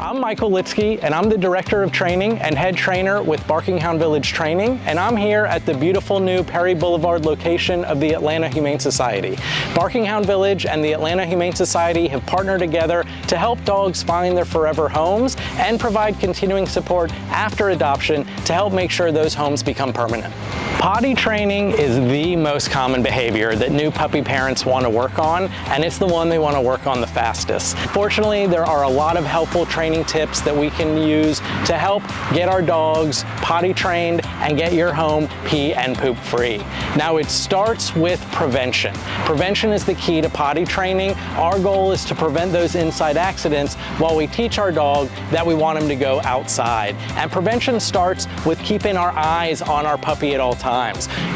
I'm Michael Litsky, and I'm the Director of Training and Head Trainer with Barking Hound Village Training, and I'm here at the beautiful new Perry Boulevard location of the Atlanta Humane Society. Barking Hound Village and the Atlanta Humane Society have partnered together to help dogs find their forever homes and provide continuing support after adoption to help make sure those homes become permanent. Potty training is the most common behavior that new puppy parents want to work on, and it's the one they want to work on the fastest. Fortunately, there are a lot of helpful training tips that we can use to help get our dogs potty trained and get your home pee and poop free. Now, it starts with prevention. Prevention is the key to potty training. Our goal is to prevent those inside accidents while we teach our dog that we want him to go outside. And prevention starts with keeping our eyes on our puppy at all times.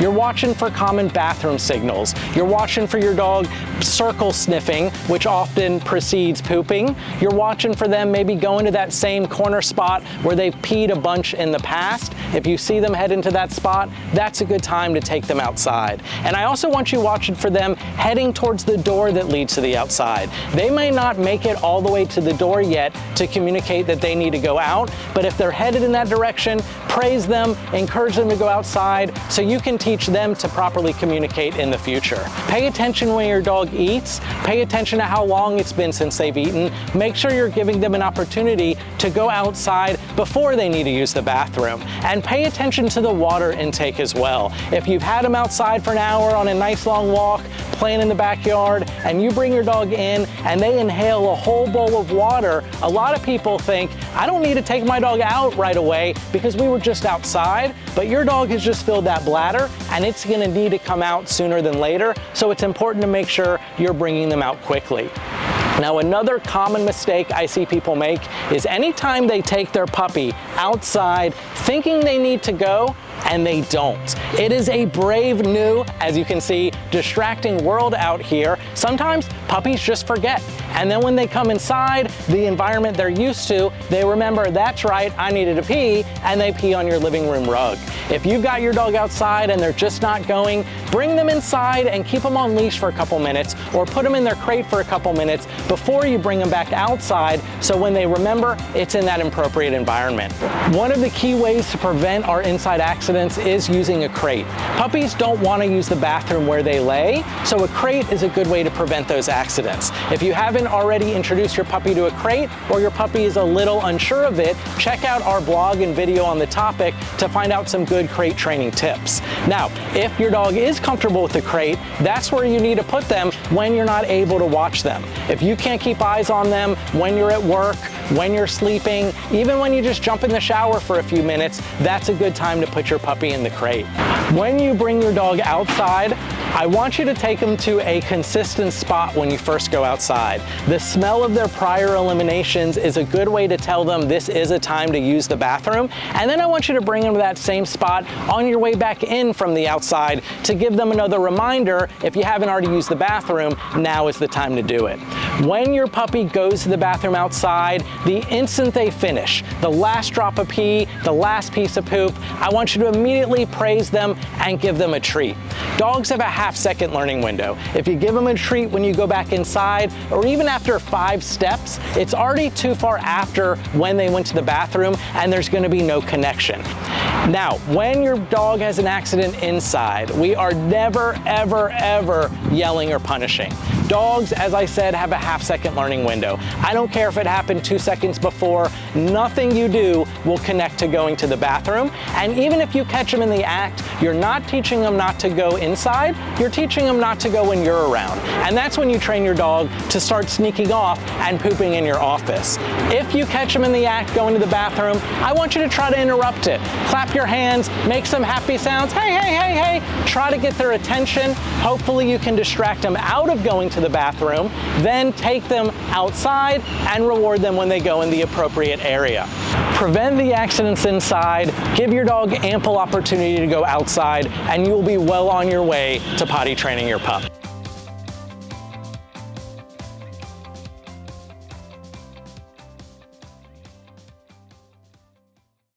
You're watching for common bathroom signals. You're watching for your dog circle sniffing, which often precedes pooping. You're watching for them maybe going to that same corner spot where they've peed a bunch in the past. If you see them head into that spot, that's a good time to take them outside. And I also want you watching for them heading towards the door that leads to the outside. They may not make it all the way to the door yet to communicate that they need to go out, but if they're headed in that direction, praise them, encourage them to go outside so you can teach them to properly communicate in the future. Pay attention when your dog eats. Pay attention to how long it's been since they've eaten. Make sure you're giving them an opportunity to go outside before they need to use the bathroom. And pay attention to the water intake as well. If you've had them outside for an hour on a nice long walk, playing in the backyard, and you bring your dog in and they inhale a whole bowl of water, a lot of people think, I don't need to take my dog out right away because we were just outside, but your dog has just filled that bladder and it's gonna need to come out sooner than later, so it's important to make sure you're bringing them out quickly. Now, another common mistake I see people make is anytime they take their puppy outside thinking they need to go, and they don't. It is a brave new, as you can see, distracting world out here. Sometimes puppies just forget. And then when they come inside the environment they're used to, they remember, that's right, I needed to pee, and they pee on your living room rug. If you've got your dog outside and they're just not going, bring them inside and keep them on leash for a couple minutes, or put them in their crate for a couple minutes before you bring them back outside, so when they remember, it's in that appropriate environment. One of the key ways to prevent our inside accidents is using a crate. Puppies don't want to use the bathroom where they lay, so a crate is a good way to prevent those accidents. If you haven't already introduced your puppy to a crate, or your puppy is a little unsure of it, check out our blog and video on the topic to find out some good crate training tips. Now, if your dog is comfortable with the crate, that's where you need to put them when you're not able to watch them. If you can't keep eyes on them when you're at work, when you're sleeping, even when you just jump in the shower for a few minutes, that's a good time to put your puppy in the crate. When you bring your dog outside, I want you to take them to a consistent spot when you first go outside. The smell of their prior eliminations is a good way to tell them this is a time to use the bathroom. And then I want you to bring them to that same spot on your way back in from the outside to give them another reminder, if you haven't already used the bathroom, now is the time to do it. When your puppy goes to the bathroom outside, the instant they finish, the last drop of pee, the last piece of poop, I want you to immediately praise them and give them a treat. Dogs have a half-second learning window. If you give them a treat when you go back inside, or even after 5 steps, it's already too far after when they went to the bathroom, and there's going to be no connection. Now, when your dog has an accident inside, we are never, ever, ever yelling or punishing. Dogs, as I said, have a half-second learning window. I don't care if it happened 2 seconds before, nothing you do will connect to going to the bathroom. And even if you catch them in the act, you're not teaching them not to go inside, you're teaching them not to go when you're around. And that's when you train your dog to start sneaking off and pooping in your office. If you catch them in the act going to the bathroom, I want you to try to interrupt it. Clap your hands, make some happy sounds, hey, hey, hey, hey. Try to get their attention. Hopefully you can distract them out of going to the bathroom, then take them outside and reward them when they go in the appropriate area. Prevent the accidents inside, give your dog ample opportunity to go outside, and you'll be well on your way to potty training your pup.